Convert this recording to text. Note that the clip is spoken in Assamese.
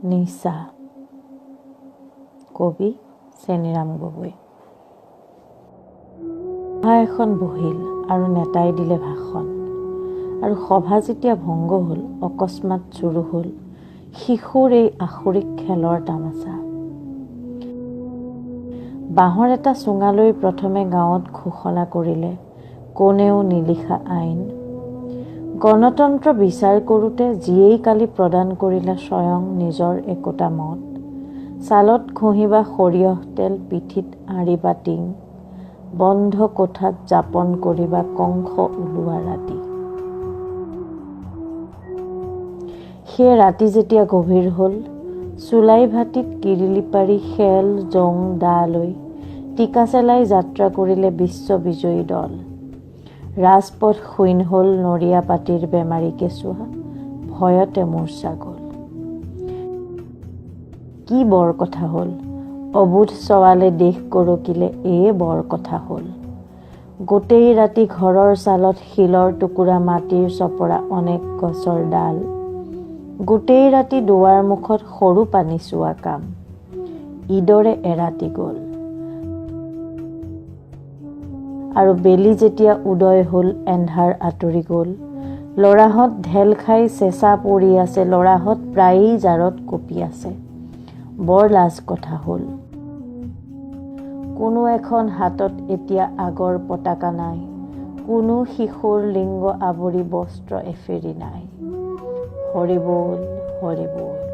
নিচা। কবি চেনিৰাম গগৈ। সভা এখন বহিল আৰু নেতাই দিলে ভাষণ। আৰু সভা যেতিয়া ভংগ হ'ল, অকস্মাৎ চুৰু হ'ল শিশুৰ এই আসুৰিক খেলৰ তামাচা। বাঁহৰ এটা চুঙা লৈ প্ৰথমে গাঁৱত ঘোষণা কৰিলে কোনেও নিলিখা আইন। গণতন্ত্ৰ বিচাৰ কৰোঁতে যিয়েই কালি প্ৰদান কৰিলে স্বয়ং নিজৰ একোটা মত। ছালত ঘঁহিবা সৰিয়হ তেল, পিঠিত আঁৰিবা টিং, বন্ধ কোঠাত যাপন কৰিবা কংস ওলোৱা ৰাতি। সেই ৰাতি যেতিয়া গভীৰ হ'ল, চুলাই ভাটিত কিৰিলি পাৰি খেল জং দা লৈ টিকা চেলাই যাত্ৰা কৰিলে বিশ্ববিজয়ী দল। ৰাজপথ শূন্য হ'ল নৰিয়া পাতিৰ বেমাৰী কেঁচুৱা, ভয়তে মূৰ্ছা গ'ল। কি বৰ কথা হ'ল, অবোধ চৱালে দেশ গৰকিলে এয়ে বৰ কথা হ'ল। গোটেই ৰাতি ঘৰৰ চালত শিলৰ টুকুৰা, মাটিৰ চপৰা, অনেক গছৰ ডাল। গোটেই ৰাতি দুৱাৰ মুখত সৰু পানী চোৱা কাম। ইদৰে এৰাতি গ'ল। আৰু বেলি যেতিয়া উদয় হ'ল, এন্ধাৰ আঁতৰি গ'ল। ল'ৰাহঁত ঢেল খাই চেঁচা পৰি আছে, ল'ৰাহঁত প্ৰায়েই জাৰত কঁপি আছে। বৰ লাজ কথা হ'ল। কোনো এখন হাতত এতিয়া আগৰ পতাকা নাই, কোনো শিশুৰ লিংগ আৱৰি বস্ত্ৰ এফেৰি নাই। হৰি বল, হৰি বল।